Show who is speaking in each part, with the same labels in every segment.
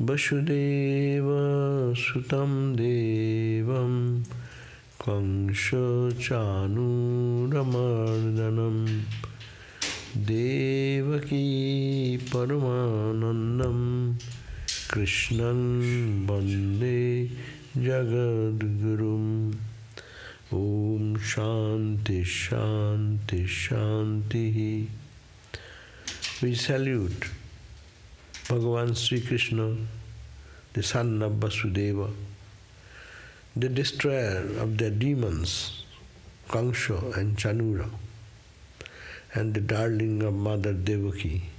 Speaker 1: Vasudeva Sutam Devam Kangsha Chanuramardanam Devaki Paramanandam Krishnan Bande Jagadgurum. Om Shanti Shanti Shanti. We salute Bhagavan Sri Krishna, the son of Vasudeva, the destroyer of the demons, Kangsha and Chanura, and the darling of Mother Devaki,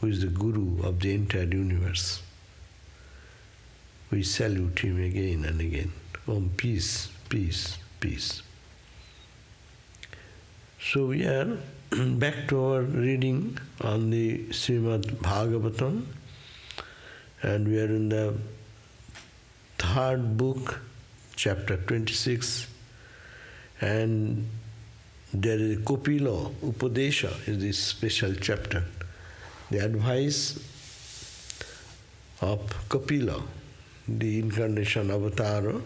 Speaker 1: who is the Guru of the entire universe. We salute him again and again. Om, peace, peace, peace. So we are back to our reading on the Srimad Bhagavatam, and we are in the third book, chapter 26, and there is Kopila Upadesha is this special chapter. The advice of Kapila, the incarnation avatar,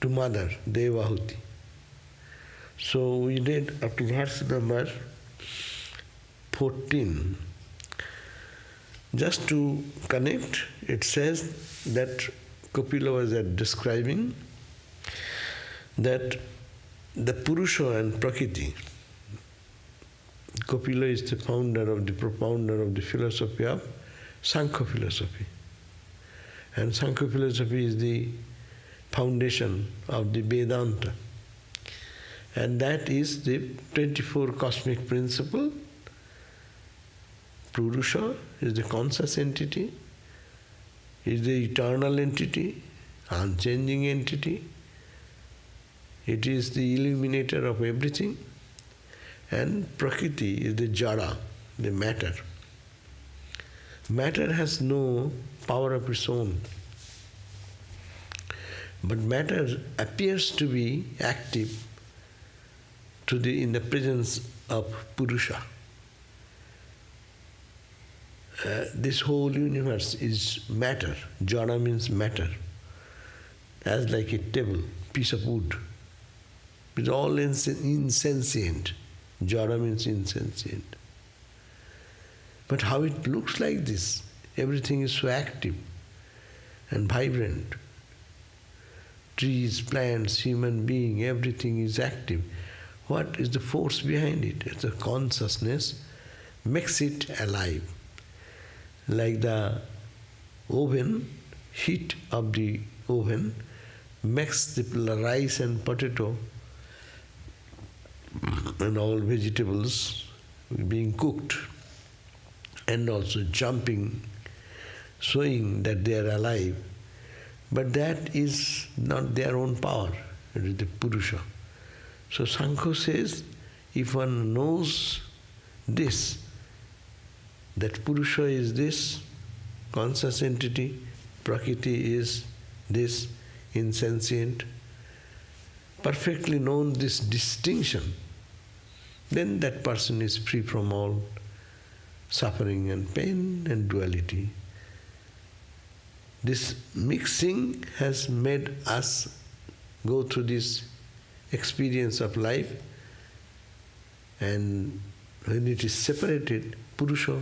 Speaker 1: to Mother Devahuti. So we read up to verse number 14. Just to connect, it says that Kapila was describing that the Purusha and Prakriti. Kapila is the propounder of the philosophy of Sankhya philosophy. And Sankhya philosophy is the foundation of the Vedanta. And that is the 24 cosmic principle. Purusha is the conscious entity, is the eternal entity, unchanging entity. It is the illuminator of everything. And Prakriti is the jada, the matter. Matter has no power of its own. But matter appears to be active in the presence of Purusha. This whole universe is matter. Jada means matter. As like a table, piece of wood. It's all insentient. Jada means insentient. But how it looks like this? Everything is so active and vibrant. Trees, plants, human being, everything is active. What is the force behind it? It's a consciousness makes it alive. Like the oven, heat of the oven makes the rice and potato and all vegetables being cooked and also jumping, showing that they are alive. But that is not their own power, it is the Purusha. So Sankhya says, if one knows this, that Purusha is this conscious entity, Prakriti is this insentient, perfectly known this distinction, then that person is free from all suffering and pain and duality. This mixing has made us go through this experience of life, and when it is separated, Purusha,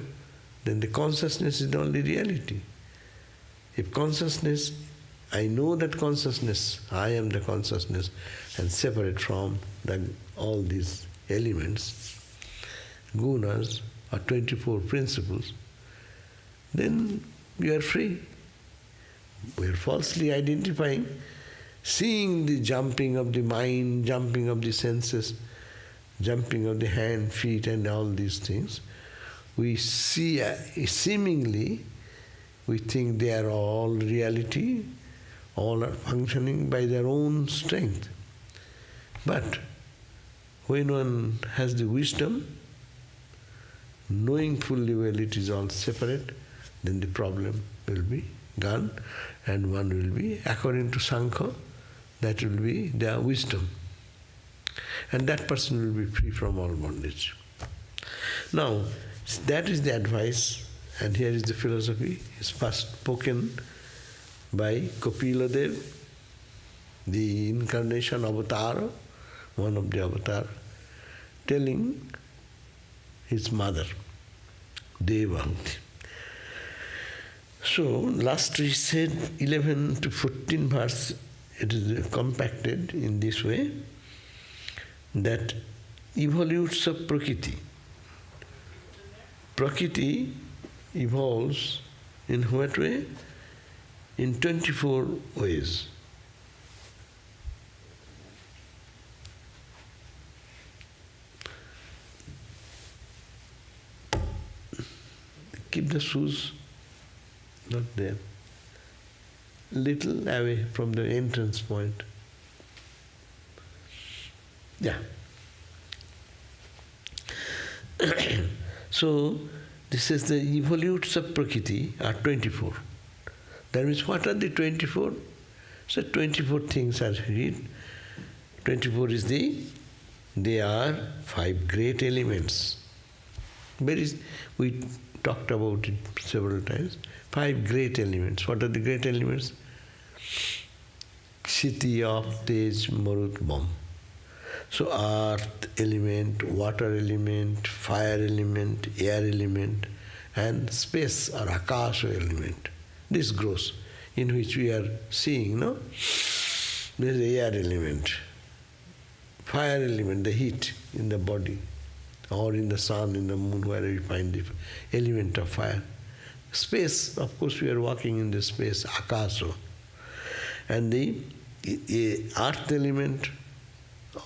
Speaker 1: then the consciousness is the only reality. If consciousness, I know that consciousness, I am the consciousness, and separate from all these elements, gunas, or 24 principles, then we are free. We are falsely identifying, seeing the jumping of the mind, jumping of the senses, jumping of the hand, feet, and all these things. We see, seemingly, we think they are all reality, all are functioning by their own strength. But when one has the wisdom, knowing fully well it is all separate, then the problem will be gone, and one will be, according to Sankhya, that will be their wisdom. And that person will be free from all bondage. Now, that is the advice And here is the philosophy. It's first spoken by Kapila Dev, the incarnation avatar, one of the avatar, telling his mother, Devanti. So, last we said 11 to 14 verse, it is compacted in this way, that evolutes of Prakriti. Prakriti evolves in what way? In 24 ways. Keep the shoes not there. Little away from the entrance point. Yeah. So, this is the evolutes of Prakriti are 24. That means what are the 24? So 24 things are here. 24 is they are 5 great elements. We talked about it several times. 5 great elements. What are the great elements? Shiti, Op, Tej, Marut, Bam. So earth element, water element, fire element, air element, and space or akasha element. This grows, in which we are seeing, no? There is the air element, fire element, the heat in the body, or in the sun, in the moon, where we find the element of fire. Space, of course, we are walking in the space, akasha. And the earth element,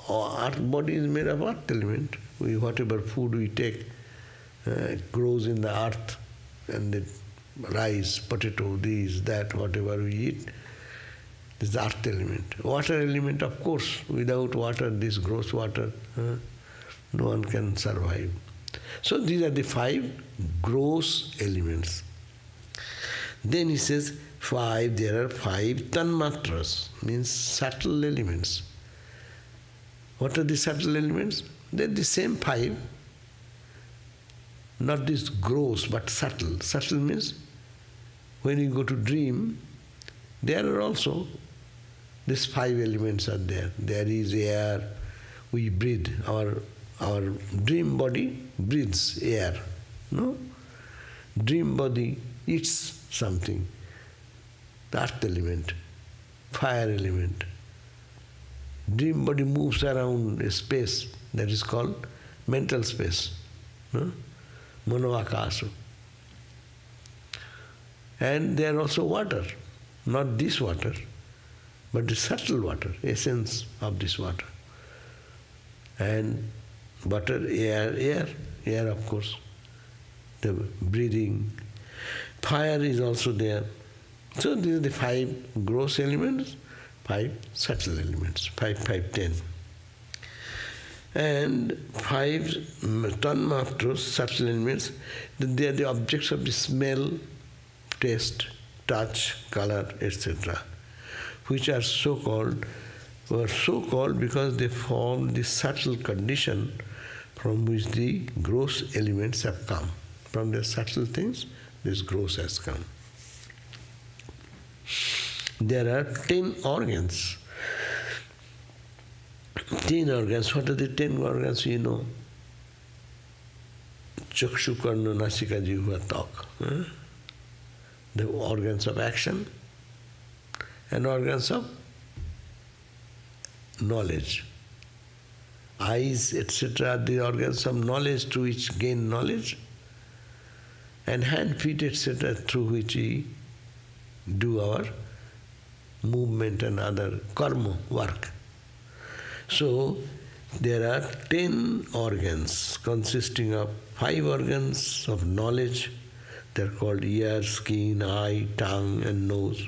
Speaker 1: our body is made of earth element. Whatever food we take grows in the earth, and the rice, potato, this, that, whatever we eat, this is the earth element. Water element, of course, without water, this gross water, no one can survive. So these are the 5 gross elements. Then he says, there are 5 tanmatras, means subtle elements. What are the subtle elements? They're the same 5, not this gross, but subtle. Subtle means when you go to dream, there are also these 5 elements are there. There is air, we breathe. Our dream body breathes air. No? Dream body eats something. The earth element, fire element. Dream body moves around a space that is called mental space. No? Manoakasa. And there are also water. Not this water, but the subtle water, essence of this water. And water, air of course. The breathing. Fire is also there. So these are the 5 gross elements, 5 subtle elements, 5, 5, 10. And 5 tanmatras, subtle elements, they are the objects of the smell, taste, touch, color, etc., which are so-called because they form the subtle condition from which the gross elements have come. From the subtle things, this gross has come. There are 10 organs. 10 organs. What are the 10 organs you know? Chakshu, Karna, Nasika, Jihva, Tok. The organs of action and organs of knowledge. Eyes, etc., are the organs of knowledge through which gain knowledge. And hand, feet, etc., through which we do our movement and other karma, work. So, there are 10 organs consisting of 5 organs of knowledge. They are called ear, skin, eye, tongue and nose.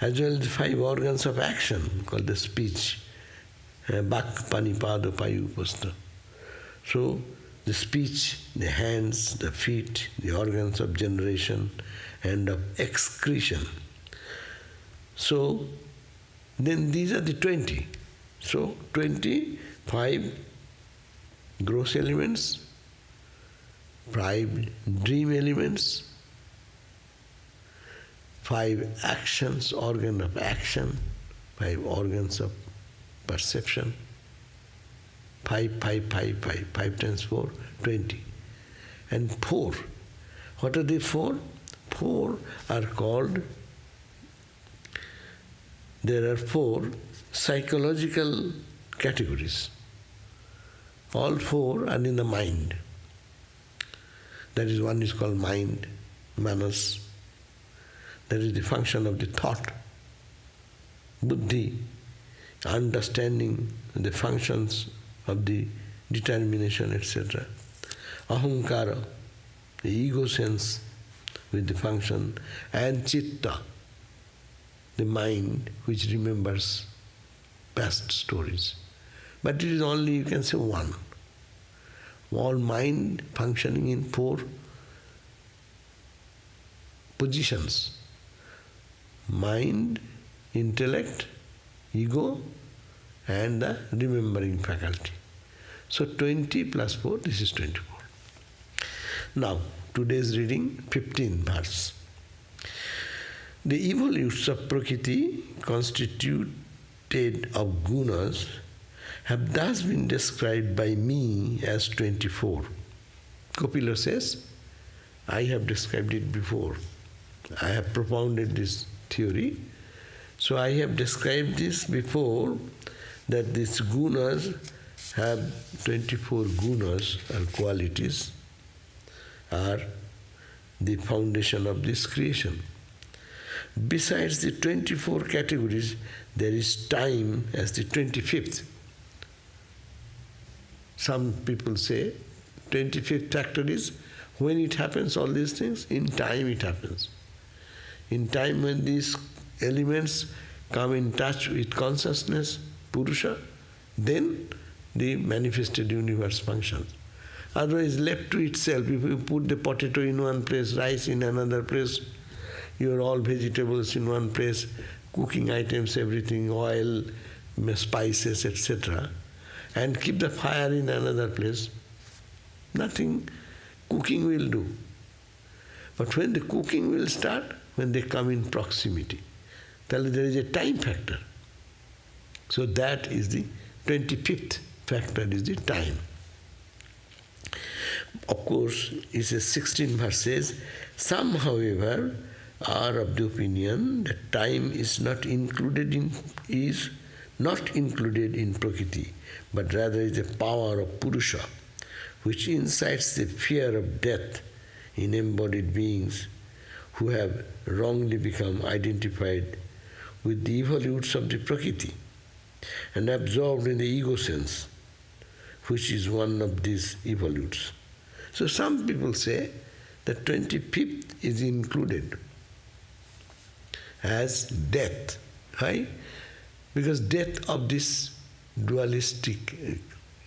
Speaker 1: As well as 5 organs of action called the speech. Bak, Panipada, Payu, Pasta. So, the speech, the hands, the feet, the organs of generation and of excretion. So, then these are the 20. So, 25 gross elements, 5 dream elements, 5 actions, organ of action, 5 organs of perception, 5 times 4, 20. And 4. What are the 4? 4 are called, there are 4 psychological categories. All 4 are in the mind. That is, one is called mind, manas. That is the function of the thought, buddhi, understanding the functions of the determination, etc. Ahankara, the ego sense with the function, and chitta, the mind which remembers past stories. But it is only, you can say, one. All mind functioning in 4 positions. Mind, intellect, ego, and the remembering faculty. So 20 plus 4, this is 24. Now, today's reading, 15th verse. The evolutes of Prakriti, constituted of gunas, have thus been described by me as 24. Kapila says, I have described it before. I have propounded this theory. So I have described this before, that these gunas have 24 gunas or qualities, are the foundation of this creation. Besides the 24 categories, there is time as the 25th. Some people say 25th factor is when it happens, all these things, in time it happens. In time when these elements come in touch with consciousness, Purusha, then the manifested universe functions. Otherwise, left to itself, if you put the potato in one place, rice in another place, your all vegetables in one place, cooking items, everything, oil, spices, etc., and keep the fire in another place, nothing cooking will do. But when the cooking will start, when they come in proximity, then there is a time factor. So that is the 25th factor, is the time. Of course, it says 16 verse says, some, however, are of the opinion that time is not included in Prakriti, but rather is a power of Purusha, which incites the fear of death in embodied beings who have wrongly become identified with the evolutes of the Prakriti and absorbed in the ego sense, which is one of these evolutes. So some people say that 25th is included as death. Why? Because death of this dualistic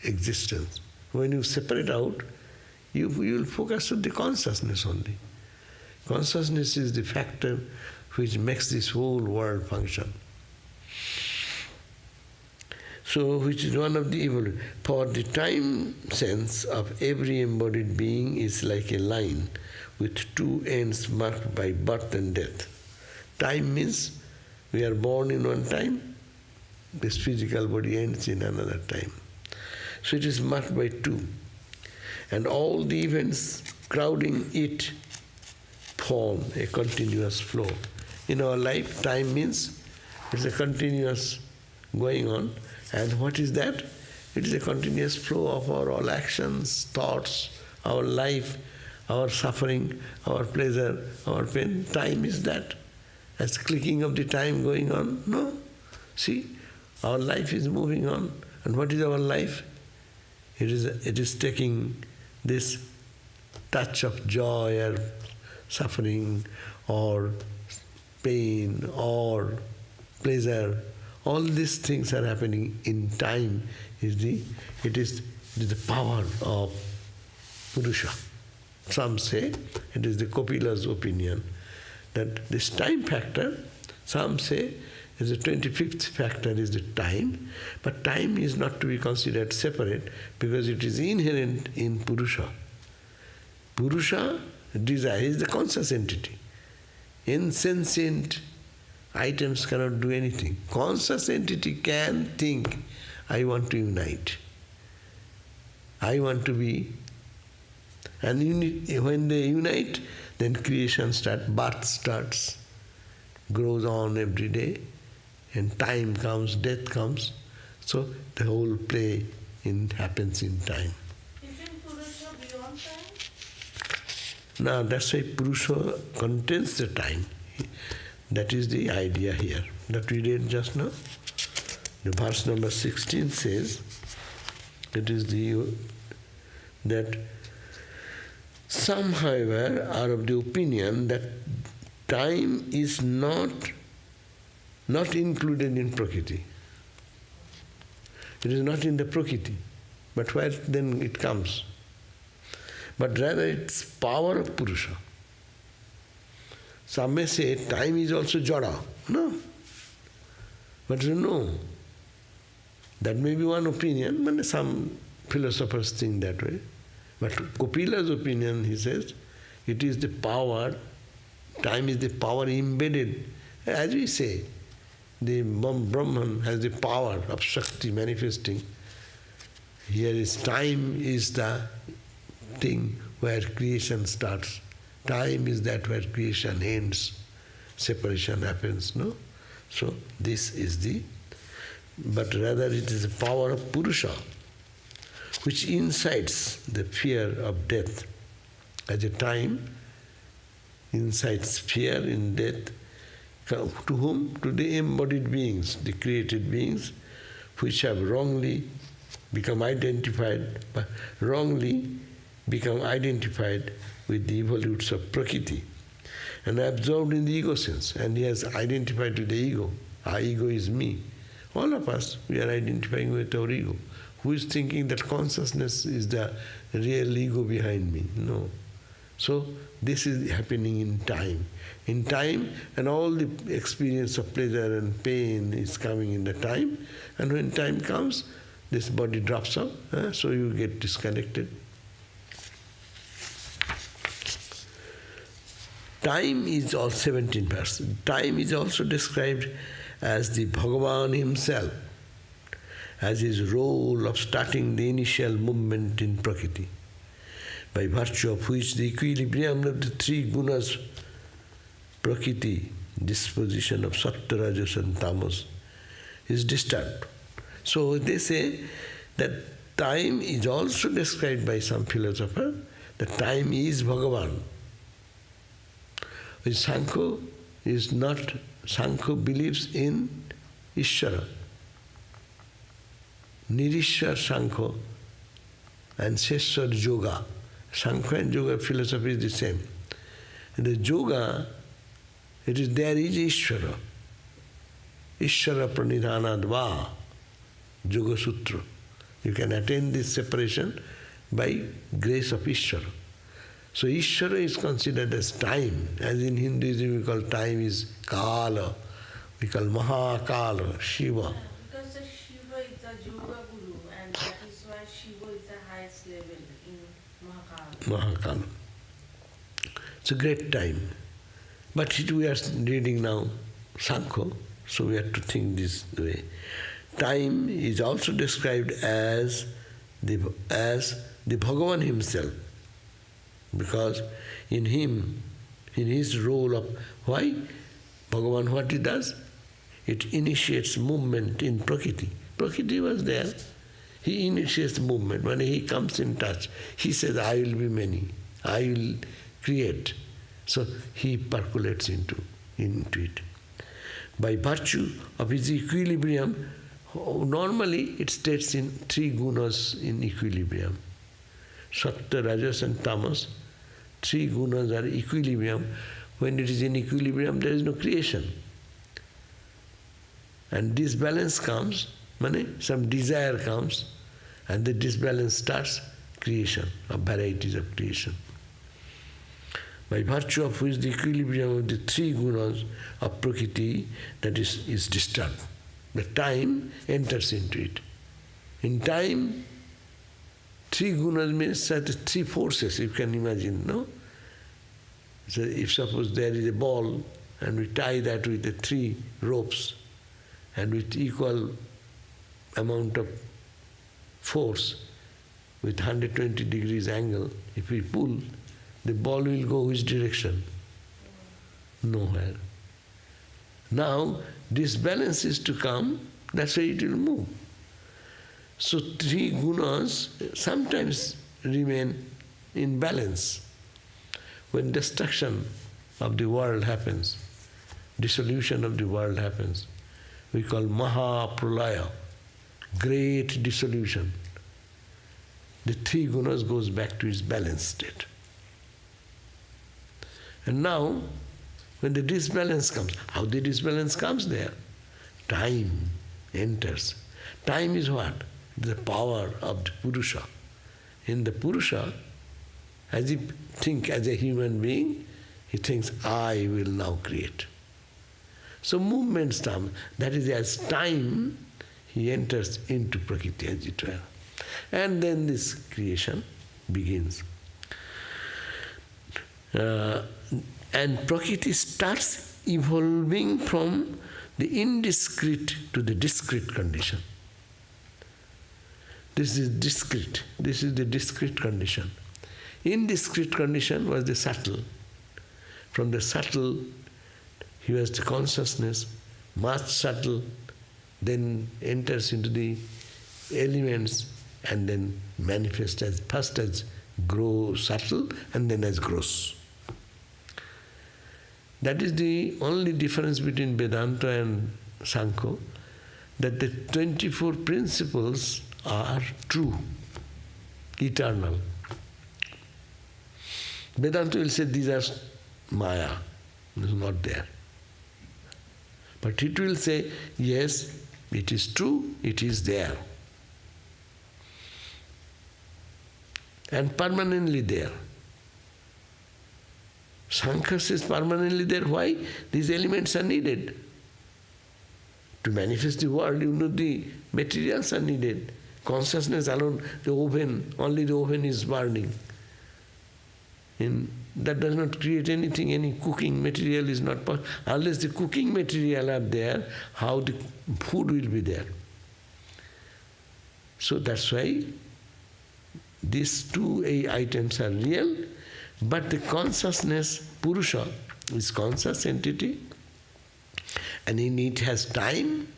Speaker 1: existence. When you separate out, you will focus on the consciousness only. Consciousness is the factor which makes this whole world function. So, which is one of the evil. For the time sense of every embodied being is like a line with 2 ends marked by birth and death. Time means we are born in one time, this physical body ends in another time. So it is marked by 2. And all the events crowding it form a continuous flow. In our life, time means it's a continuous going on. And what is that? It is a continuous flow of our all actions, thoughts, our life, our suffering, our pleasure, our pain. Time is that. As clicking of the time going on. No. See, our life is moving on. And what is our life? It is taking this touch of joy or suffering or pain or pleasure. All these things are happening in time. It is the power of Purusha. Some say, it is the Kapila's opinion, that this time factor, some say, is the 25th factor is the time, but time is not to be considered separate because it is inherent in Purusha. Purusha, desire, is the conscious entity. Insentient items cannot do anything. Conscious entity can think, I want to unite. I want to be. And when they unite, then creation starts, birth starts, grows on every day, and time comes, death comes. So the whole play happens in time.
Speaker 2: Isn't Purusha beyond time?
Speaker 1: Now that's why Purusha contains the time. That is the idea here that we read just now. The verse number 16 says, that some, however, are of the opinion that time is not included in Prakriti. It is not in the Prakriti, but where then it comes? But rather it's power of Purusha. Some may say time is also Jada. No. But no. That may be one opinion, but some philosophers think that way. But Kapila's opinion, he says, it is the power, time is the power embedded. As we say, the Brahman has the power of Shakti manifesting. Here is time is the thing where creation starts. Time is that where creation ends. Separation happens, no? So this is but rather it is the power of Purusha, which incites the fear of death. At a time, incites fear in death. To whom? To the embodied beings, the created beings, which have wrongly become identified with the evolutes of Prakriti and absorbed in the ego sense. And he has identified with the ego. Our ego is me. All of us, we are identifying with our ego. Who is thinking that consciousness is the real ego behind me? No. So this is happening in time. In time, and all the experience of pleasure and pain is coming in the time. And when time comes, this body drops off, so you get disconnected. Time is all 17%. Time is also described as the Bhagavan himself, as his role of starting the initial movement in Prakriti, by virtue of which the equilibrium of the three gunas, Prakriti, disposition of Sattva, Rajas and Tamas, is disturbed. So they say that time is also described by some philosopher, that time is Bhagavan. Sankhya is not, Sankhya believes in Ishvara. Nirishwar Sankhya and Sheshwar Yoga. Sankhya and Yoga philosophy is the same. In the Yoga, there is Ishvara. Ishvara pranidhanadva, Yoga Sutra. You can attain this separation by grace of Ishvara. So Ishvara is considered as time. As in Hinduism we call time is Kala. We call Mahakala, Shiva.
Speaker 2: Because the Shiva is the Yoga Guru, and that is why Shiva is the highest level in Mahakala.
Speaker 1: It's a great time. But we are reading now Sankhya, so we have to think this way. Time is also described as the Bhagavan himself, because in him, in his role of, why? Bhagavan, what he does? It initiates movement in Prakriti. Prakriti was there. He initiates movement. When he comes in touch, he says, I will be many. I will create. So he percolates into it. By virtue of his equilibrium, normally it states in three gunas in equilibrium. Sattva, Rajas and Tamas. Three gunas are equilibrium. When it is in equilibrium, there is no creation. And disbalance comes, some desire comes, and the disbalance starts creation, of varieties of creation. By virtue of which the equilibrium of the three gunas of Prakriti, that is disturbed. The time enters into it. In time, three gunas means that three forces, you can imagine, no? So if suppose there is a ball and we tie that with the three ropes and with equal amount of force, with 120 degrees angle, if we pull, the ball will go which direction? Nowhere. Now, this balance is to come, that's why it will move. So three gunas sometimes remain in balance. When destruction of the world happens, dissolution of the world happens, we call Mahapralaya, great dissolution. The three gunas goes back to its balanced state. And now, when the disbalance comes, how the disbalance comes there? Time enters. Time is what? The power of the Purusha. In the Purusha, as he thinks as a human being, he thinks, I will now create. So movements come. That is, as time, he enters into Prakriti, as it were. And then this creation begins. And Prakriti starts evolving from the indiscrete to the discrete condition. This is discrete. This is the discrete condition. Indiscrete condition was the subtle. From the subtle, he was the consciousness, much subtle, then enters into the elements and then manifests as first as grow subtle and then as gross. That is the only difference between Vedanta and Sankhya, that the 24 principles are true, eternal. Vedanta will say these are Maya, it is not there. But it will say, yes, it is true, it is there. And permanently there. Sankhya says permanently there. Why? These elements are needed. To manifest the world, the materials are needed. Consciousness alone, the oven, only the oven is burning. That does not create anything, any cooking material is not possible. Unless the cooking material are there, how the food will be there? So that's why these two items are real, but the consciousness, Purusha, is conscious entity, and in it has time,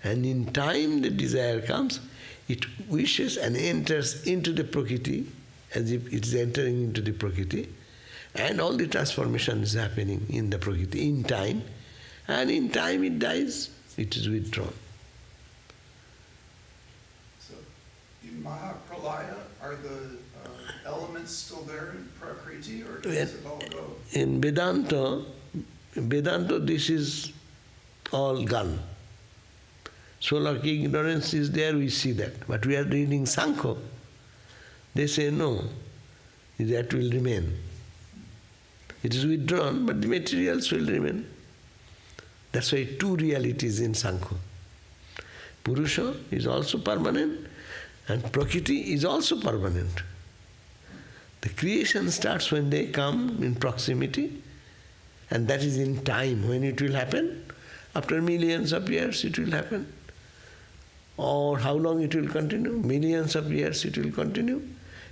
Speaker 1: and in time the desire comes, it wishes and enters into the Prakriti, as if it is entering into the Prakriti, and all the transformation is happening in the Prakriti, in time, and in time it dies, it is withdrawn.
Speaker 3: So, in Mahapralaya, are the elements still there in Prakriti, or does it all go?
Speaker 1: In Vedanta, this is all gone. So like ignorance is there, we see that. But we are reading Sankhya. They say no, that will remain. It is withdrawn, but the materials will remain. That's why two realities in Sankhya. Purusha is also permanent, and Prakriti is also permanent. The creation starts when they come in proximity, and that is in time. When it will happen? After millions of years it will happen. Or how long it will continue? Millions of years it will continue.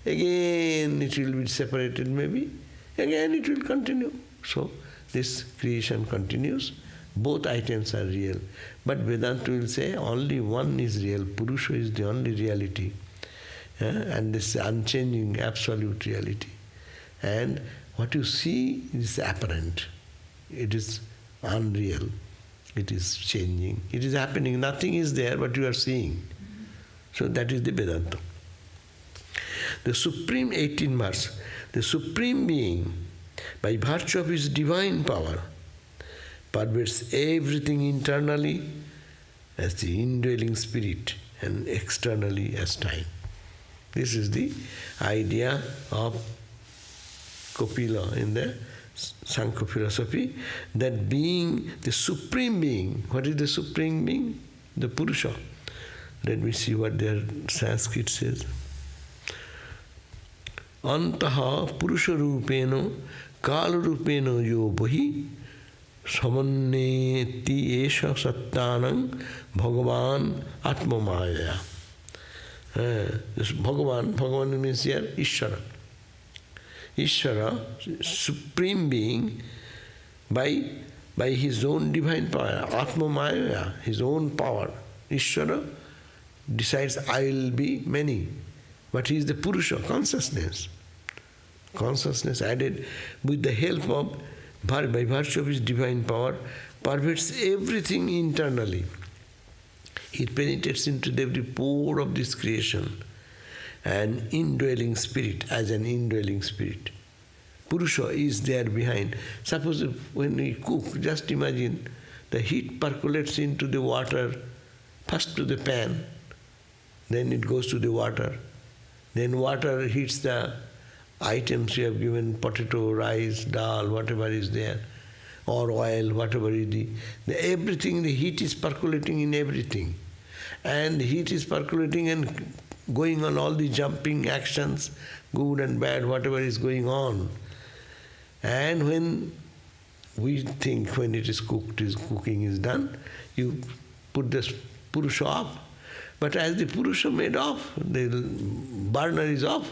Speaker 1: Again it will be separated maybe. Again it will continue. So this creation continues. Both items are real. But Vedanta will say only one is real. Purusha is the only reality. And this unchanging absolute reality. And what you see is apparent. It is unreal. It is changing. It is happening. Nothing is there, but you are seeing. So that is the Vedanta. The Supreme 18th verse. The Supreme Being, by virtue of His divine power, pervades everything internally as the indwelling spirit and externally as time. This is the idea of Kapila in the Sankhya philosophy, that being, the Supreme Being. What is the Supreme Being? The Purusha. Let me see what their Sanskrit says. antaha purusharupeno kalarupeno yo bahi samanneti esha sattanang bhagavan atmamaya. This Bhagavan means here Ishvara. Ishvara, Supreme Being, by his own divine power, Atmamaya, his own power. Ishvara decides I will be many, but he is the Purusha, consciousness. Consciousness added with the help of, by virtue of his divine power, pervades everything internally. It penetrates into every pore of this creation, an indwelling spirit, as an indwelling spirit. Purusha is there behind. Suppose when we cook, just imagine the heat percolates into the water, first to the pan, then it goes to the water, then water heats the items you have given, potato, rice, dal, whatever is there, or oil, whatever is everything, the heat is percolating in everything. And heat is percolating and going on all the jumping actions, good and bad, whatever is going on. And when we think when it is cooked, cooking is done, you put this Purusha off. But as the Purusha made off, the burner is off,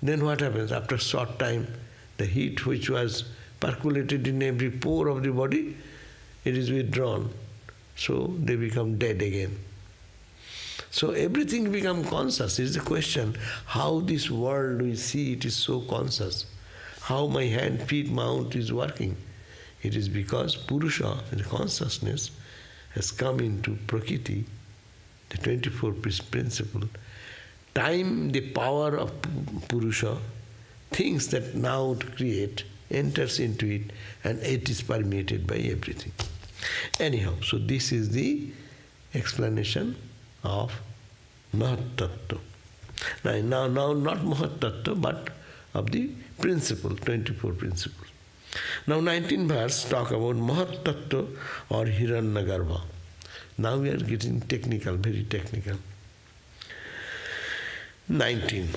Speaker 1: then what happens? After a short time, the heat which was percolated in every pore of the body, it is withdrawn. So they become dead again. So everything becomes conscious. It is the question, how this world we see it is so conscious. How my hand, feet, mouth is working. It is because Purusha, the consciousness, has come into Prakriti, the 24th principle. Time, the power of Purusha, thinks that now to create, enters into it, and it is permeated by everything. Anyhow, so this is the explanation of Mahat Tattva. Now not Mahat Tattva, but of the principle, 24 principles. Now 19th verse talk about Mahat Tattva or Hiranyagarbha. Now we are getting technical, very technical. 19.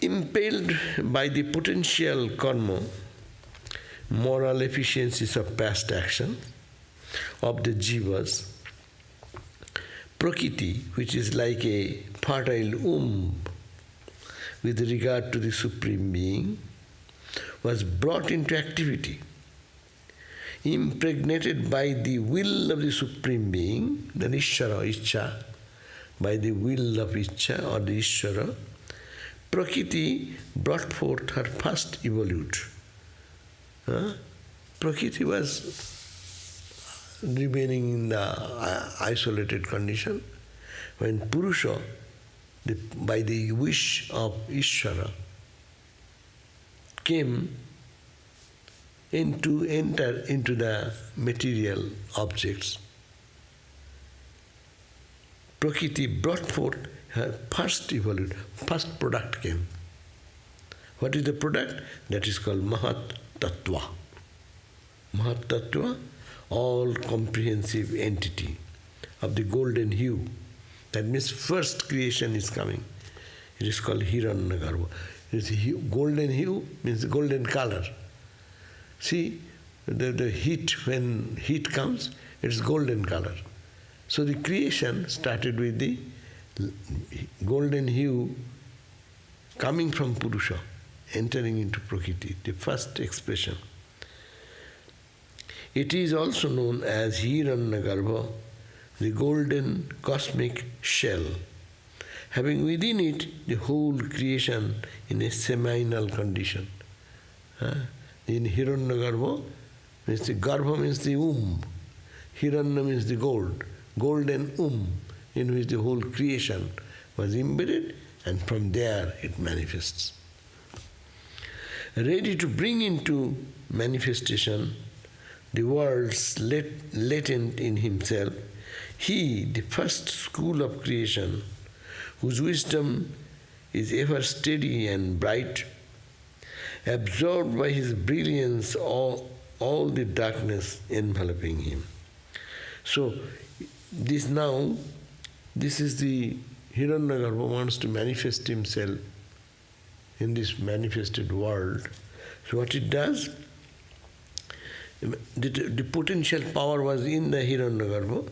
Speaker 1: Impelled by the potential karma, moral efficiencies of past action of the jivas, Prakriti, which is like a fertile womb with regard to the Supreme Being, was brought into activity, impregnated by the will of the Supreme Being, the Ishvara, Ichcha, by the will of Ichcha or the Ishvara, Prakriti brought forth her first evolute. Prakriti was remaining in the isolated condition when Purusha, by the wish of Ishvara, came enter into the material objects. Prakriti brought forth her first evolute, first product came. What is the product? That is called Mahat Tattva. Mahat Tattva, all comprehensive entity of the golden hue. That means first creation is coming. It is called Hiranyagarbha. It is golden hue means golden color. See, the heat, when heat comes, it is golden color. So the creation started with the golden hue coming from Purusha, entering into Prakriti, the first expression. It is also known as Hiranyagarbha, the golden cosmic shell, having within it the whole creation in a seminal condition. In Hiranyagarbha, means the Garbha means the womb, Hiranya means the gold, golden womb in which the whole creation was embedded, and from there it manifests. Ready to bring into manifestation the worlds latent in himself, he, the first school of creation, whose wisdom is ever steady and bright, absorbed by his brilliance all the darkness enveloping him. So, this is the Hiranyagarbha wants to manifest himself in this manifested world. So what it does, the potential power was in the Hiranyagarbha.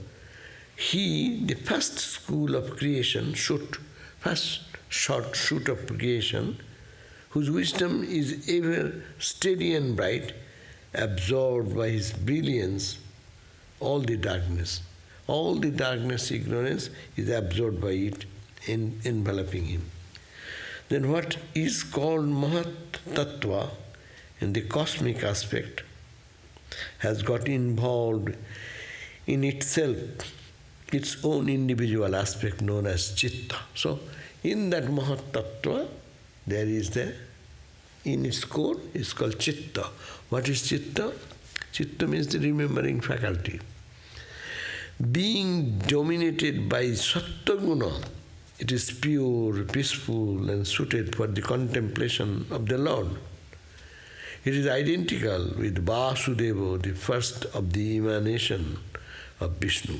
Speaker 1: The first school of creation, first short shoot of creation, whose wisdom is ever steady and bright, absorbed by his brilliance, all the darkness, ignorance is absorbed by it, enveloping him. Then what is called Mahat Tattva in the cosmic aspect has got involved in itself, its own individual aspect known as Chitta. So, in that Mahat Tattva, there is in its core, it's called Chitta. What is Chitta? Chitta means the remembering faculty. Being dominated by Sattva Guna, it is pure, peaceful, and suited for the contemplation of the Lord. It is identical with Vasudeva, the first of the emanation of Vishnu.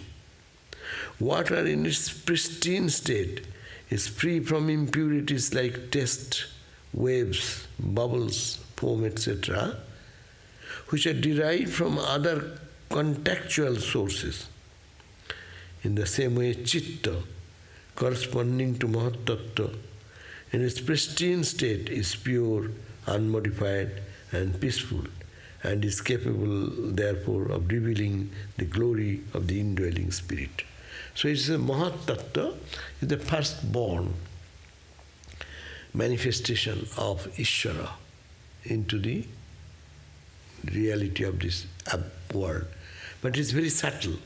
Speaker 1: Water in its pristine state is free from impurities like dust, waves, bubbles, foam, etc., which are derived from other contextual sources. In the same way, Chitta, corresponding to Mahat Tattva, in its pristine state is pure, unmodified, and peaceful, and is capable, therefore, of revealing the glory of the indwelling spirit. So it's a Mahat Tattva, is the firstborn manifestation of Ishvara into the reality of this world. But it's very subtle.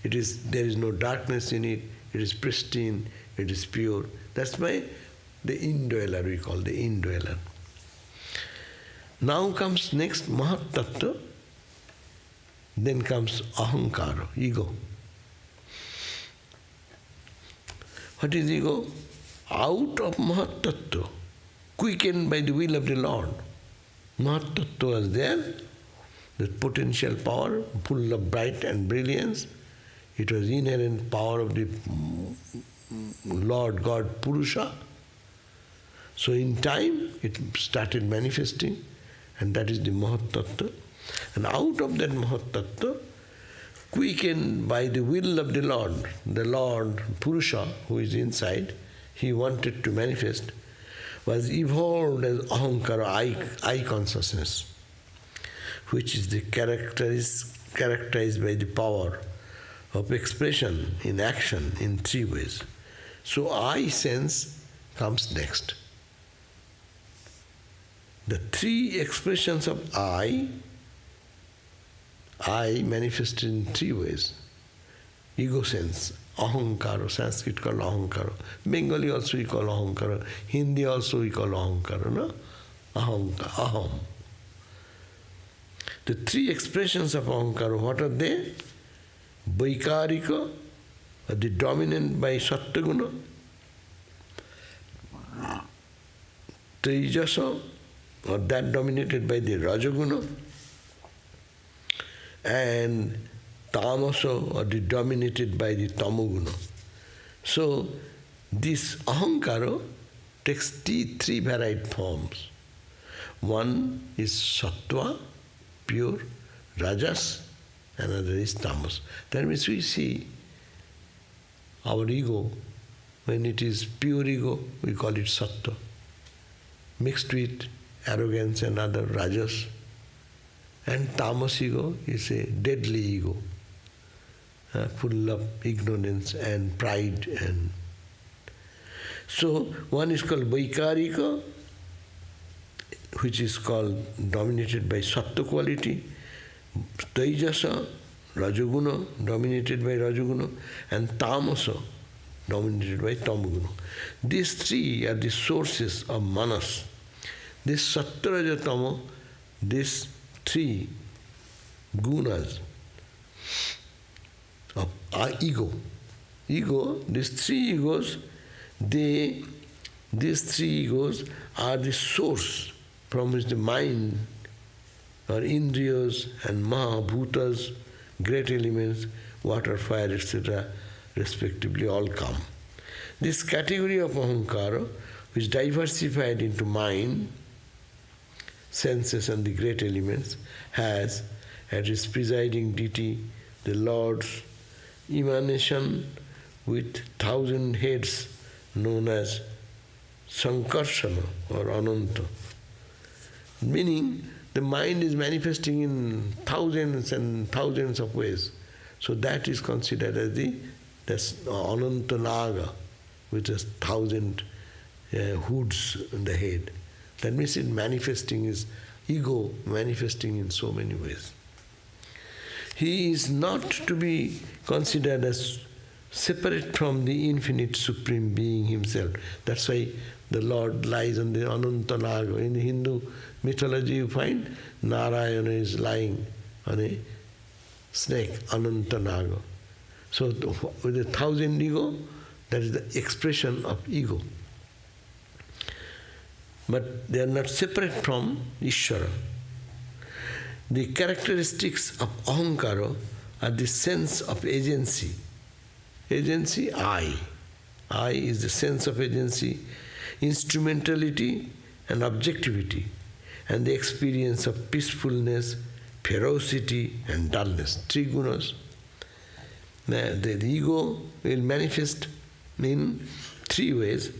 Speaker 1: There is no darkness in it, it is pristine, it is pure. That's why the indweller, we call the indweller. Now comes next Mahat Tattva, then comes Ahankara, ego. What is ego? Out of Mahat Tattva, quickened by the will of the Lord. Mahat Tattva was there, the potential power, full of bright and brilliance. It was inherent power of the Lord God Purusha. So in time, it started manifesting, and that is the Mahat Tattva. And out of that Mahat Tattva, quickened by the will of the Lord Purusha, who is inside, he wanted to manifest, was evolved as Ahankara, I consciousness, which is characterized by the power of expression in action in three ways. So I sense comes next. The three expressions of I manifested in three ways. Ego sense, Ahankara, Sanskrit called Ahankara. Bengali also we call Ahankara. Hindi also we call Ahankara, no? Aham. The three expressions of Ahankara, what are they? Vaikarika, the dominant by Sattva-guna. Tejasa, or that dominated by the Rajaguna. And Tamasa, or the dominated by the Tamoguna. So, this Ahankara takes three varied forms. One is Sattva, pure, Rajas, another is Tamas. That means we see our ego, when it is pure ego, we call it Sattva. Mixed with arrogance and other Rajas. And Tamas ego is a deadly ego, full of ignorance and pride. So one is called Vaikarika, which is called dominated by Sattva quality, Tejasa, Rajaguna, dominated by Rajaguna, and Tamasa, dominated by Tamaguna. These three are the sources of Manas. This Sattva, Raja, Tama, these three gunas of our ego. These three egos, these three egos are the source from which the mind or indriyas and mahabhutas, great elements, water, fire, etc., respectively all come. This category of ahankara which diversified into mind, senses and the great elements, has at its presiding deity the Lord's emanation with 1,000 heads known as Sankarsana or Ananta. Meaning the mind is manifesting in thousands and thousands of ways. So that is considered as the Ananta Naga, which has 1,000 hoods on the head. That means it manifesting is ego manifesting in so many ways. He is not to be considered as separate from the infinite supreme being himself. That's why the Lord lies on the Ananta Naga. In the Hindu mythology you find Narayana is lying on a snake, Ananta Naga. So with 1,000 ego, that is the expression of ego. But they are not separate from Ishvara. The characteristics of ahankara are the sense of agency. Agency, I. I is the sense of agency, instrumentality and objectivity, and the experience of peacefulness, ferocity and dullness. 3 gunas. The ego will manifest in 3 ways.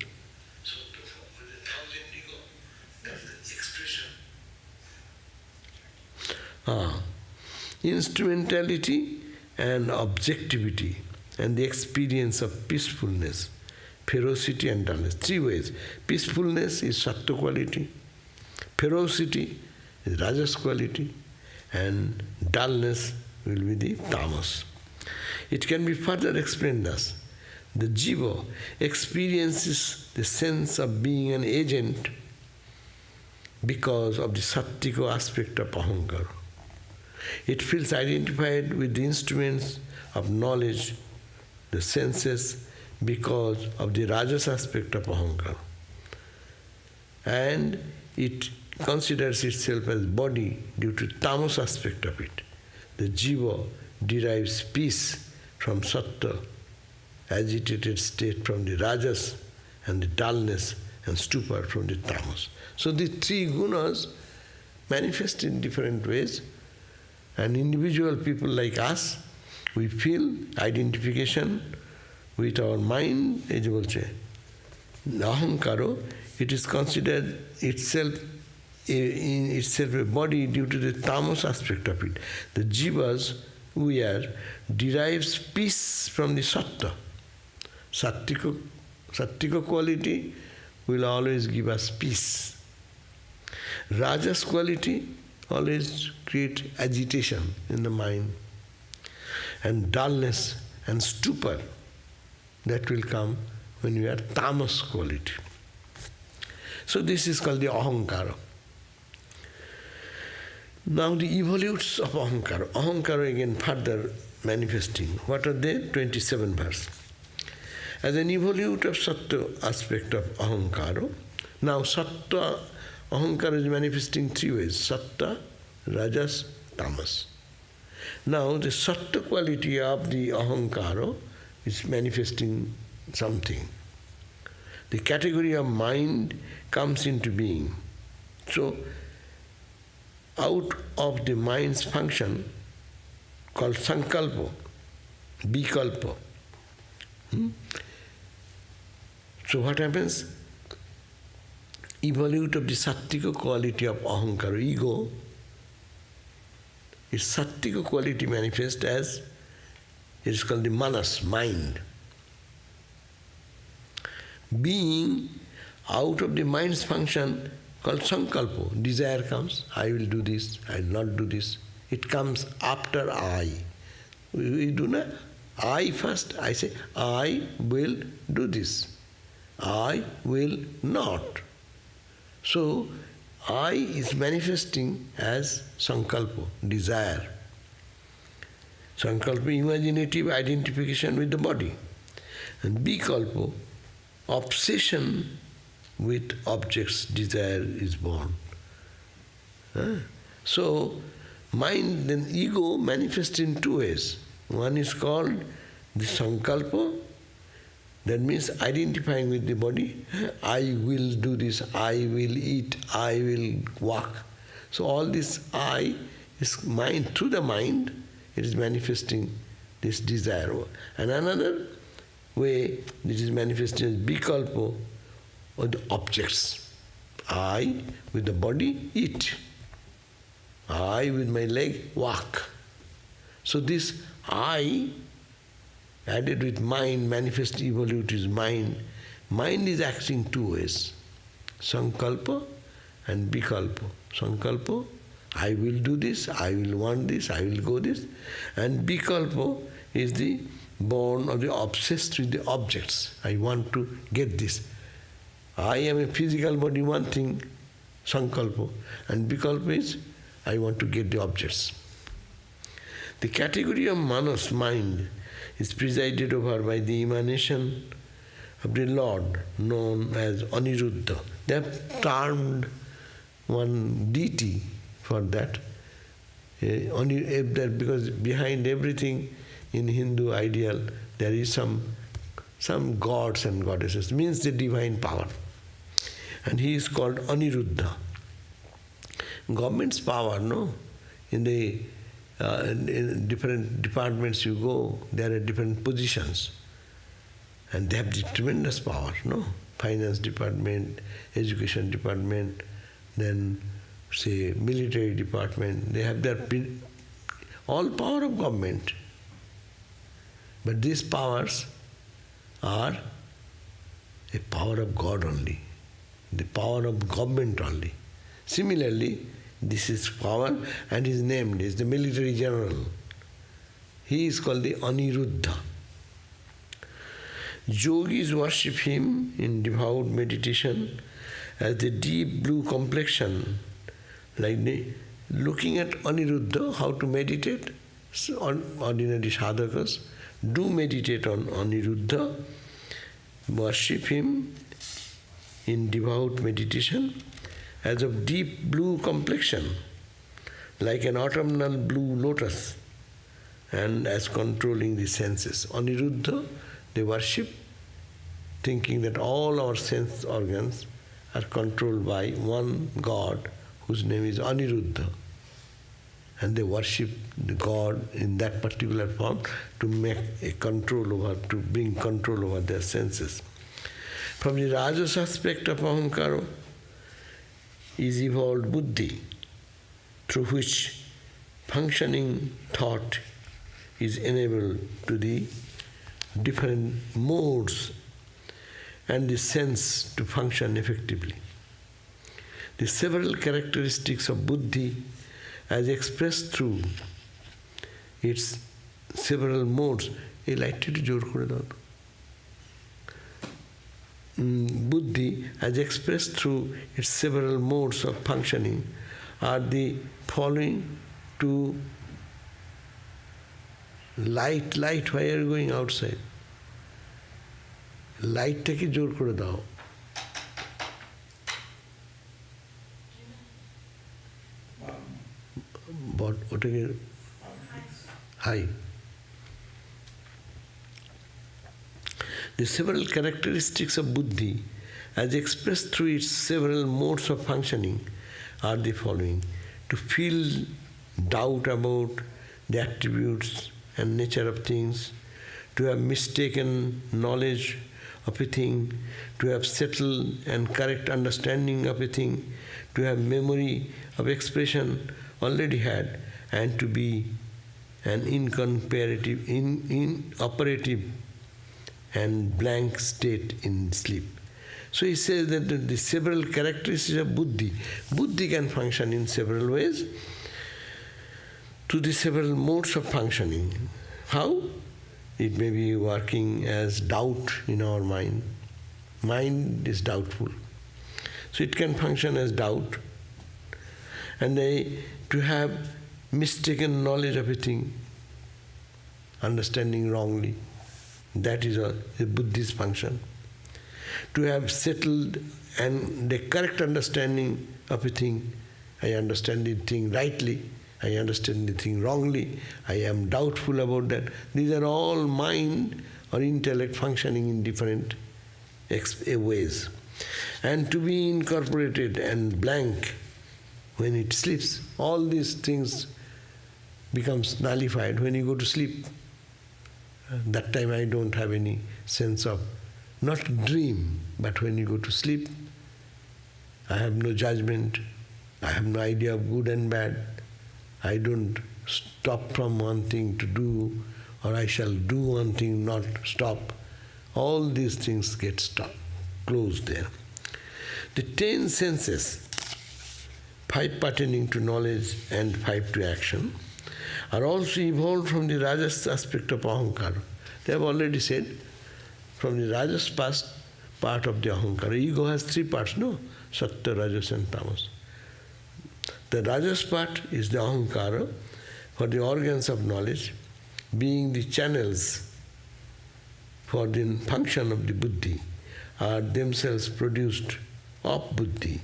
Speaker 1: Instrumentality and objectivity, and the experience of peacefulness, ferocity and dullness. 3 ways. Peacefulness is sattva quality, ferocity is rajas quality, and dullness will be the tamas. It can be further explained thus. The jiva experiences the sense of being an agent because of the sattvika aspect of ahankara. It feels identified with the instruments of knowledge, the senses, because of the rajas aspect of ahankara. And it considers itself as body due to tamas aspect of it. The jiva derives peace from sattva, agitated state from the rajas, and the dullness and stupor from the tamas. So the 3 gunas manifest in different ways, and individual people like us, we feel identification with our mind, as you will say. Ahankaro, it is considered itself a body due to the tamas aspect of it. The jivas, we are, derives peace from the sattva. Sattvika quality will always give us peace. Rajas quality always create agitation in the mind, and dullness and stupor that will come when we are tamas quality. So this is called the ahankara. Now the evolutes of ahankara. Ahankara again further manifesting. What are they? 27 verse. As an evolute of sattva aspect of ahankara. Now sattva, ahankara is manifesting 3 ways. Sattva, rajas, tamas. Now the sattva quality of the ahankara is manifesting something. The category of mind comes into being. So out of the mind's function called sankalpa, vikalpa. So what happens? Evolute of the sattvika quality of ahankara, ego, its sattvika quality manifests as, it is called the manas, mind. Being out of the mind's function called sankalpa, desire comes, I will do this, I will not do this. It comes after I. We do not, I first, I say, I will do this. I will not. So, I is manifesting as sankalpa, desire. Sankalpa, imaginative identification with the body. And vikalpa, obsession with objects, desire is born. So, mind, then ego manifests in 2 ways. One is called the sankalpa, That means identifying with the body. I will do this, I will eat, I will walk. So all this I is mind. Through the mind, it is manifesting this desire. And another way it is manifesting is vikalpa, or the objects. I with the body eat. I with my leg walk. So this I added with mind, manifest evolutives mind. Mind is acting two ways. Sankalpa and vikalpa. Sankalpa, I will do this, I will want this, I will go this. And vikalpa is the born or the obsessed with the objects. I want to get this. I am a physical body, one thing, sankalpa. And vikalpa is, I want to get the objects. The category of manas, mind, is presided over by the emanation of the Lord, known as Aniruddha. They have termed one deity for that. Because behind everything in Hindu ideal there is some gods and goddesses, means the divine power. And he is called Aniruddha. Government's power, no? In different departments you go, there are different positions. And they have the tremendous power, no? Finance department, education department, then say military department, they have their all power of government. But these powers are a power of God only, the power of government only. Similarly, this is power, and his name is the military general. He is called the Aniruddha. Yogis worship him in devout meditation as the deep blue complexion. Like looking at Aniruddha, how to meditate. So ordinary sadhakas do meditate on Aniruddha, worship him in devout meditation as of deep blue complexion, like an autumnal blue lotus, and as controlling the senses. Aniruddha, they worship, thinking that all our sense organs are controlled by one God whose name is Aniruddha. And they worship the God in that particular form to make a control over, to bring control over their senses. From the Rajas aspect of Ahankara is evolved buddhi, through which functioning thought is enabled to the different modes and the sense to function effectively. The several characteristics of buddhi as expressed through its several modes. A light to jor kore dao. Buddhi, as expressed through its several modes of functioning, are the following to light. Light, why are you going outside? Light take jor kore dao. But otage high. The several characteristics of buddhi, as expressed through its several modes of functioning, are the following: to feel doubt about the attributes and nature of things, to have mistaken knowledge of a thing, to have settled and correct understanding of a thing, to have memory of expression already had, and to be an inoperative and blank state in sleep. So he says that the several characteristics of buddhi. Buddhi can function in several ways to the several modes of functioning. How? It may be working as doubt in our mind. Mind is doubtful. So it can function as doubt. And to have mistaken knowledge of a thing, understanding wrongly. That is a Buddhist function. To have settled and the correct understanding of a thing. I understand the thing rightly, I understand the thing wrongly, I am doubtful about that. These are all mind or intellect functioning in different ways. And to be incorporated and blank when it sleeps. All these things becomes nullified when you go to sleep. That time I don't have any sense of, not dream, but when you go to sleep, I have no judgment, I have no idea of good and bad. I don't stop from one thing to do, or I shall do one thing, not stop. All these things get stopped, closed there. The 10 senses, 5 pertaining to knowledge and 5 to action, are also evolved from the Rajas aspect of Ahankara. They have already said, from the Rajas part of the Ahankara. Ego has 3 parts, no? Sattva, Rajas and Tamas. The Rajas part is the Ahankara, for the organs of knowledge, being the channels for the function of the Buddhi, are themselves produced of Buddhi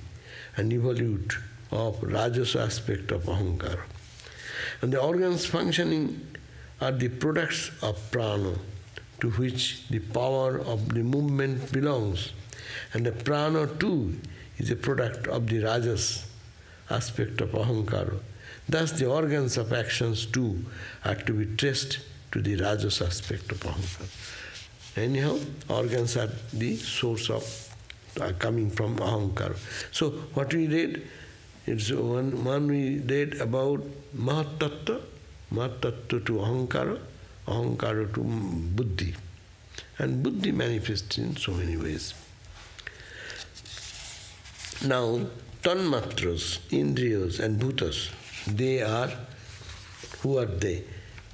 Speaker 1: and evolved of Rajas aspect of Ahankara. And the organs functioning are the products of prana, to which the power of the movement belongs. And the prana too is a product of the Rajas aspect of Ahankara. Thus the organs of actions too are to be traced to the Rajas aspect of Ahankara. Anyhow, organs are the source of, are coming from Ahankara. So what we read, it's one we read about Mahatattva, Mahatattva to Ahankara, Ahankara to Buddhi. And Buddhi manifests in so many ways. Now, Tanmatras, Indriyas and Bhutas, they are, who are they?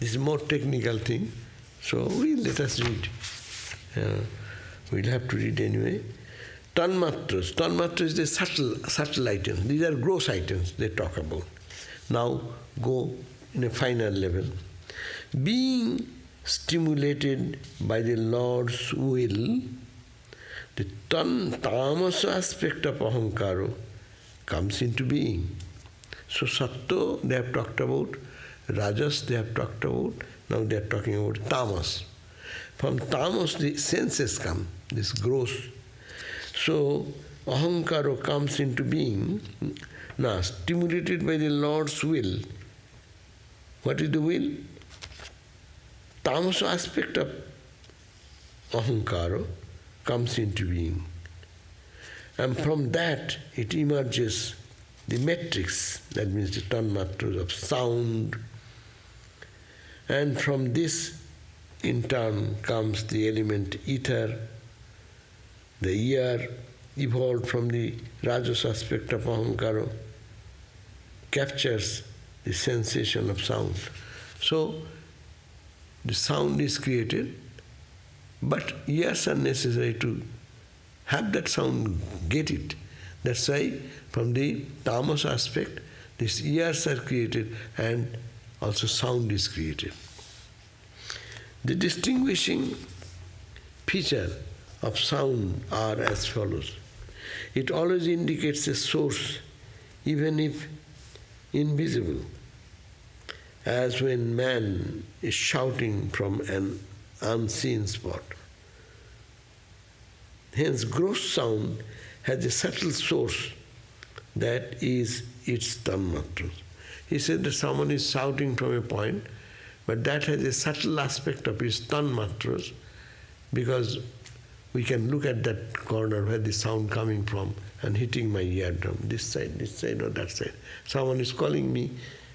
Speaker 1: This is a more technical thing, so let us read. We'll have to read anyway. Tanmatras. Tanmatras is the subtle items. These are gross items they talk about. Now go in a final level. Being stimulated by the Lord's will, the tamas aspect of Ahankara comes into being. So Sattva they have talked about, Rajas they have talked about, now they are talking about tamas. From tamas the senses come, this gross. So Ahankara comes into being, now stimulated by the Lord's will. What is the will? Tamas aspect of Ahankara comes into being. And from that it emerges the matrix, that means the tanmatras of sound. And from this in turn comes the element ether. The ear, evolved from the Rajas aspect of Ahankara, captures the sensation of sound. So the sound is created, but ears are necessary to have that sound, get it. That's why from the tamas aspect, these ears are created and also sound is created. The distinguishing feature of sound are as follows. It always indicates a source, even if invisible, as when man is shouting from an unseen spot. Hence, gross sound has a subtle source that is its tanmatras. He said that someone is shouting from a point, but that has a subtle aspect of its tanmatras, because we can look at that corner where the sound coming from and hitting my eardrum, this side or that side. Someone is calling me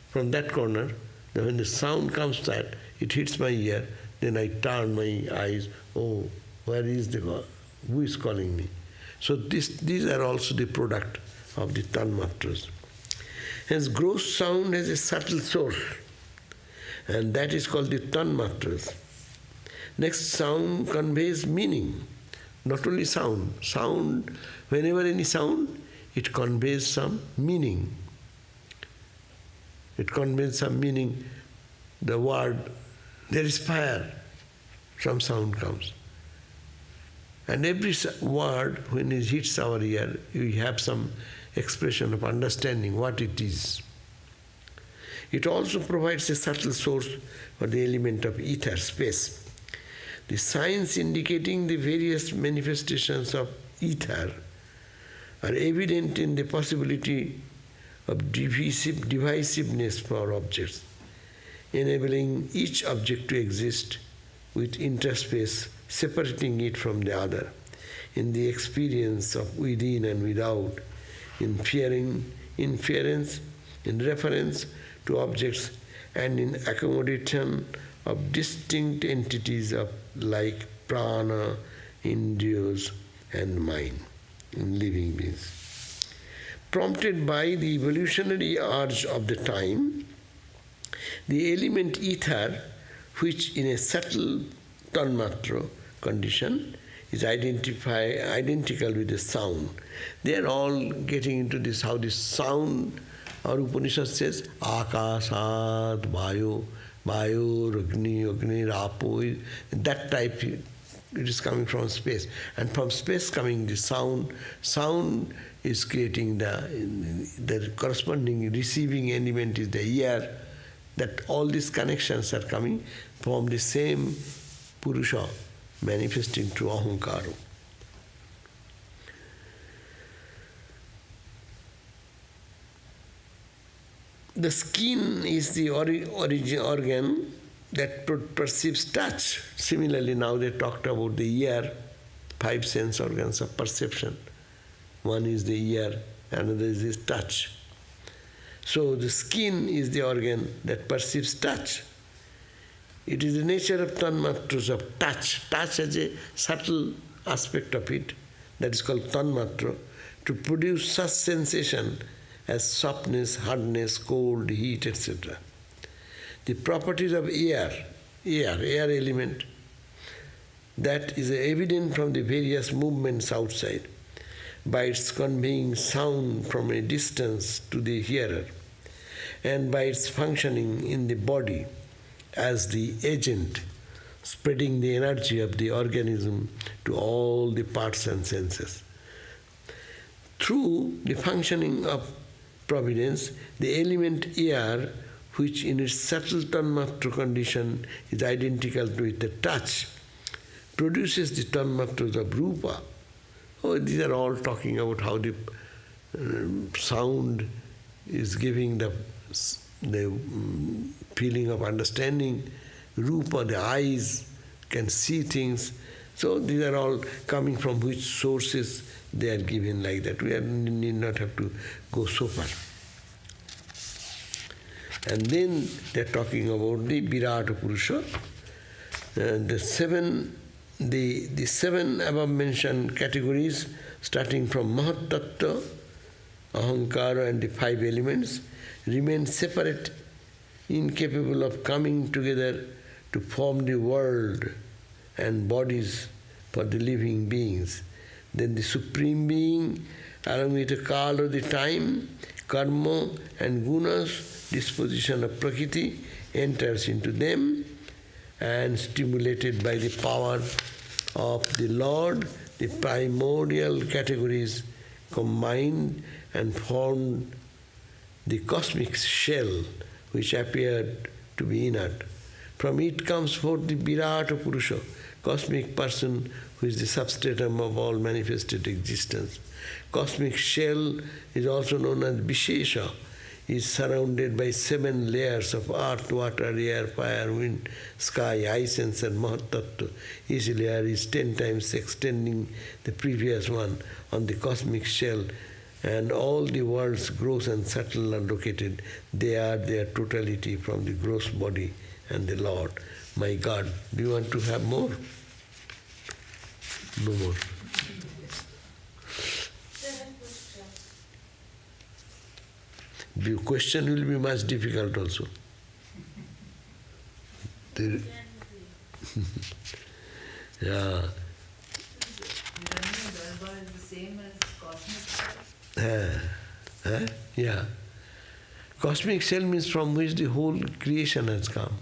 Speaker 1: from that corner, then when the sound comes that, it hits my ear, then I turn my eyes, oh, where is the God? Who is calling me? So these are also the product of the tanmatras. Hence, gross sound has a subtle source, and that is called the tanmatras. Next, sound conveys meaning. Not only sound. Sound, whenever any sound, it conveys some meaning. It conveys some meaning. The word, there is fire, some sound comes. And every word, when it hits our ear, we have some expression of understanding what it is. It also provides a subtle source for the element of ether, space. The signs indicating the various manifestations of ether are evident in the possibility of divisiveness for objects, enabling each object to exist with interspace, separating it from the other, in the experience of within and without, inference, in reference to objects, and in accommodation of distinct entities of like prana, indriyas, and mind in living beings. Prompted by the evolutionary urge of the time, the element ether, which in a subtle tanmatra condition is identical with the sound. They are all getting into this, how this sound, our Upanishad says, akasat, vayu, agni, rapo, that type, it is coming from space. And from space coming the sound. Sound is creating the corresponding receiving element is the ear. That all these connections are coming from the same Purusha manifesting through Ahankara. The skin is the organ that perceives touch. Similarly, now they talked about the ear, 5 sense organs of perception. One is the ear, another is the touch. So the skin is the organ that perceives touch. It is the nature of tanmatras of touch. Touch has a subtle aspect of it, that is called tanmatra, to produce such sensation as softness, hardness, cold, heat, etc. The properties of air element, that is evident from the various movements outside, by its conveying sound from a distance to the hearer, and by its functioning in the body as the agent spreading the energy of the organism to all the parts and senses. Through the functioning of providence, the element air, which in its subtle tanmatra condition is identical with the touch, produces the tanmatras of rupa. Oh, these are all talking about how the sound is giving the feeling of understanding. Rupa, the eyes can see things. So these are all coming from which sources they are given like that. We need not have to go so far. And then they are talking about the Virata Purusha. The seven above mentioned categories, starting from Mahat Tattva, Ahankara, and the 5 elements, remain separate, incapable of coming together to form the world and bodies for the living beings. Then the Supreme Being, along with the Kala of the time, Karma and Gunas, disposition of Prakriti, enters into them, and stimulated by the power of the Lord, the primordial categories combined and formed the cosmic shell, which appeared to be inert. From it comes forth the Virata Purusha, cosmic person, who is the substratum of all manifested existence. Cosmic shell is also known as Vishesha, is surrounded by 7 layers of earth, water, air, fire, wind, sky, ice, and Mahat Tattva. Each layer is 10 times extending the previous one on the cosmic shell, and all the worlds, gross and subtle, are located. They are their totality from the gross body and the Lord. My God, do you want to have more? No more. The question will be much difficult also. Yeah.
Speaker 4: Is the same as cosmic?
Speaker 1: Yeah. Cosmic cell means from which the whole creation has come.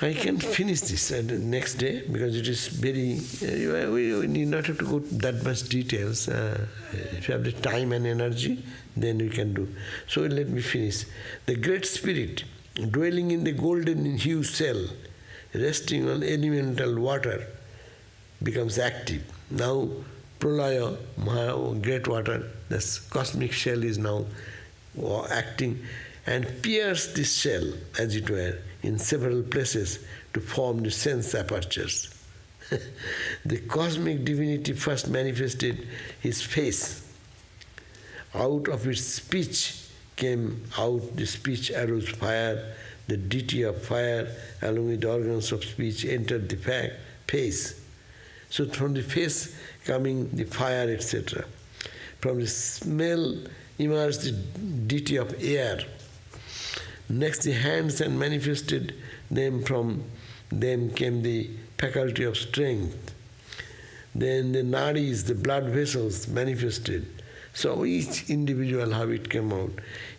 Speaker 1: I can finish this next day because it is very, we need not have to go that much details. If you have the time and energy, then we can do. So let me finish. The Great Spirit dwelling in the golden hue cell, resting on elemental water, becomes active. Now, pralaya, great water, this cosmic shell is now acting and pierce this shell, as it were, in several places to form the sense apertures. The cosmic divinity first manifested his face. Out of its speech came out the speech arose fire, the deity of fire along with the organs of speech entered the face. So from the face coming the fire, etc. From the smell emerged the deity of air. Next the hands and manifested them, from them came the faculty of strength. Then the nadis, the blood vessels manifested. So each individual how it came out.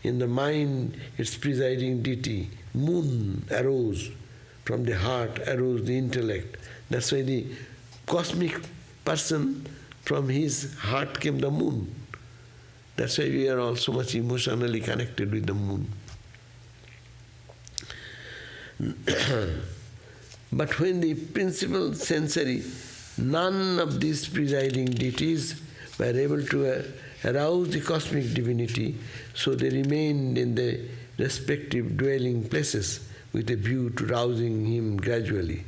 Speaker 1: In the mind, its presiding deity, moon arose. From the heart arose the intellect. That's why the cosmic person, from his heart came the moon. That's why we are all so much emotionally connected with the moon. But when the principal sensory, none of these presiding deities were able to arouse the cosmic divinity, so they remained in the respective dwelling places with a view to rousing him gradually.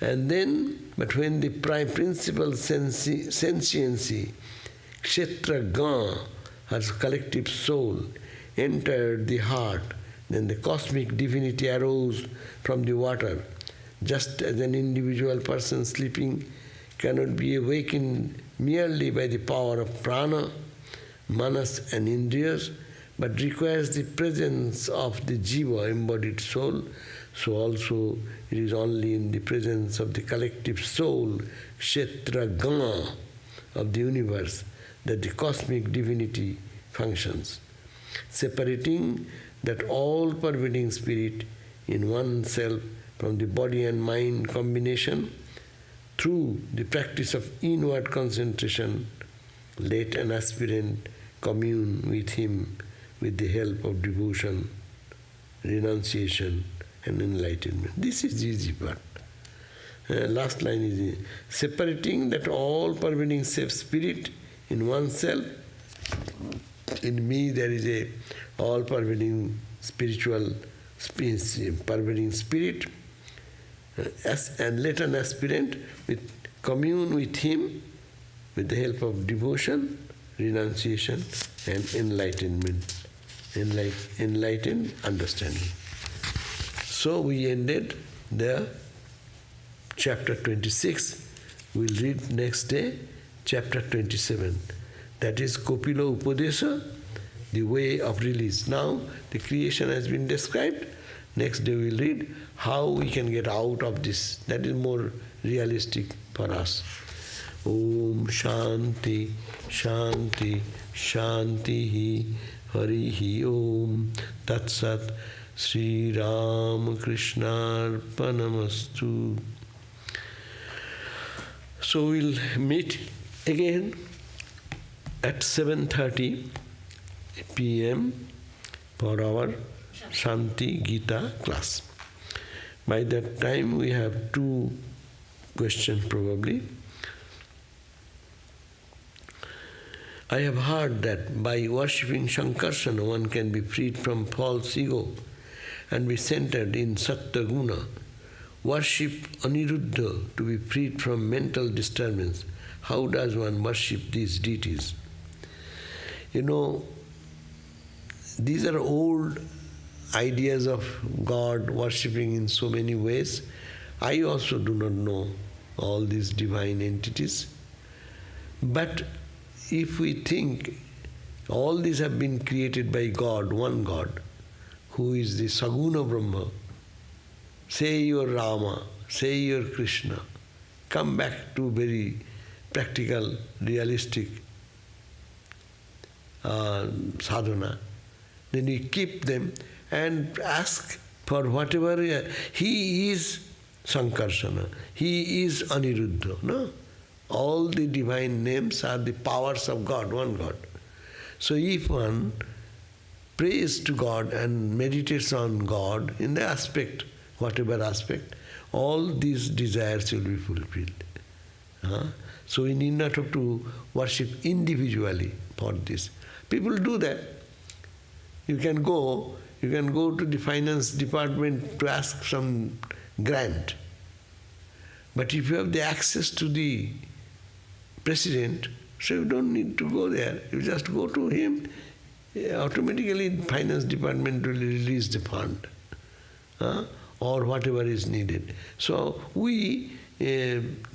Speaker 1: And then, but when the principal sentiency, kshetra gan, her collective soul, entered the heart, then the cosmic divinity arose from the water. Just as an individual person sleeping cannot be awakened merely by the power of prana, manas and indriyas, but requires the presence of the jiva, embodied soul, so also it is only in the presence of the collective soul, kshetra gana, of the universe, that the cosmic divinity functions, separating that all-pervading spirit in oneself from the body and mind combination. Through the practice of inward concentration, let an aspirant commune with him with the help of devotion, renunciation and enlightenment. This is the easy part. Last line is separating that all-pervading safe spirit in oneself. In me there is a all-pervading spiritual pervading spirit, and let an aspirant commune with him with the help of devotion, renunciation and enlightenment, enlightened understanding. So we ended there, chapter 26. We'll read next day, chapter 27. That is Kopila Upadesa, the way of release. Now the creation has been described. Next day we'll read how we can get out of this. That is more realistic for us. Om Shanti, Shanti, Shanti, Harihi Om, Tat Sat, Sri Ram Krishna Arpanamastu. So we'll meet again at 7:30 p.m. for our Shanti Gita class. By that time we have 2 questions probably. I have heard that by worshipping Shankarsana one can be freed from false ego and be centered in Sattva Guna. Worship Aniruddha to be freed from mental disturbance. How does one worship these deities? You know, these are old ideas of God worshipping in so many ways. I also do not know all these divine entities. But if we think all these have been created by God, one God, who is the Saguna Brahma, say your Rama, say your Krishna, come back to very practical, realistic sadhana, then we keep them and ask for whatever. He is Sankarsana, he is Aniruddha. No? All the divine names are the powers of God, one God. So if one prays to God and meditates on God in the aspect, whatever aspect, all these desires will be fulfilled. So we need not have to worship individually for this. People do that. You can go to the finance department to ask some grant. But if you have the access to the president, so you don't need to go there. You just go to him. Automatically, the finance department will release the fund, or whatever is needed. So we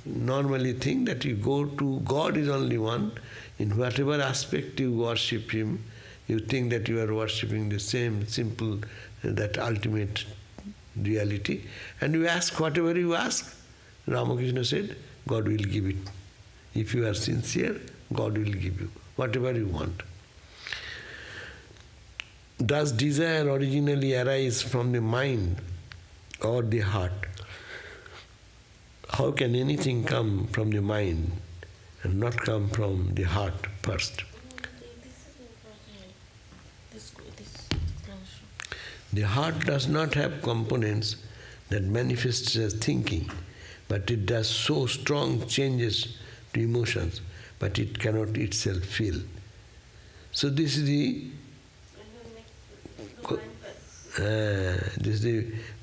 Speaker 1: normally think that you go to God is only one. In whatever aspect you worship Him, you think that you are worshipping the same simple, that ultimate reality. And you ask whatever you ask. Ramakrishna said, God will give it. If you are sincere, God will give you whatever you want. Does desire originally arise from the mind or the heart? How can anything come from the mind and not come from the heart first? The heart does not have components that manifest as thinking, but it does so strong changes to emotions, but it cannot itself feel. So this is the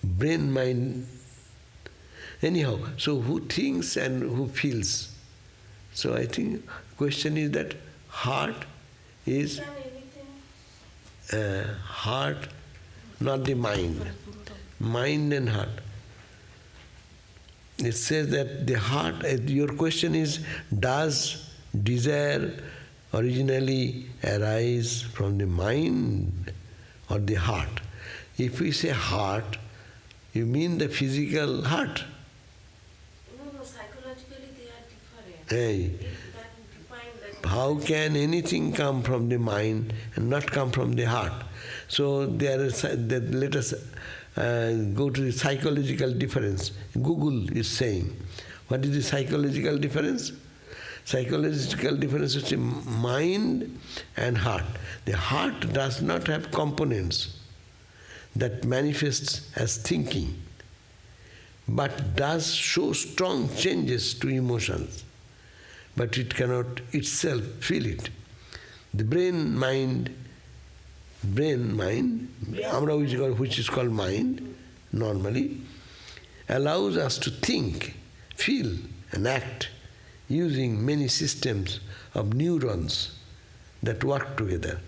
Speaker 1: brain-mind. Anyhow, so who thinks and who feels? So I think question is that heart is heart, not the mind. Mind and heart. It says that the heart, your question is, does desire originally arise from the mind or the heart? If we say heart, you mean the physical heart.
Speaker 2: No, psychologically they are different.
Speaker 1: Hey. How can anything come from the mind and not come from the heart? So let us go to the psychological difference. Google is saying, what is the psychological difference? Psychological difference is mind and heart. The heart does not have components that manifests as thinking, but does show strong changes to emotions, but it cannot itself feel it. The brain-mind, which is called mind, normally, allows us to think, feel and act using many systems of neurons that work together.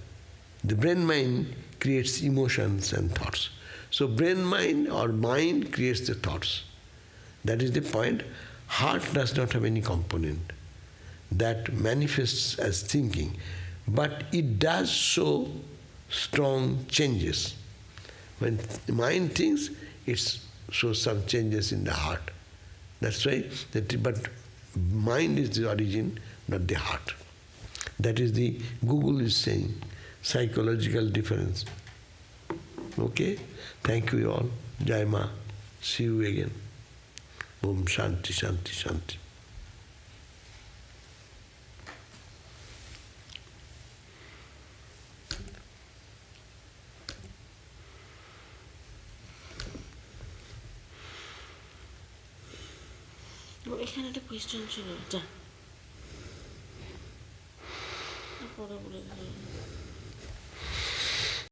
Speaker 1: The brain-mind creates emotions and thoughts. So brain-mind or mind creates the thoughts. That is the point. Heart does not have any component that manifests as thinking, but it does show strong changes. When the mind thinks, it shows some changes in the heart. That's why, but mind is the origin, not the heart. That is the, Google is saying, psychological difference. Okay? Thank you all. Jai Ma. See you again. Om Shanti, Shanti, Shanti.
Speaker 2: এখানে একটা question ছিল, যা পরে বলে দিলাম।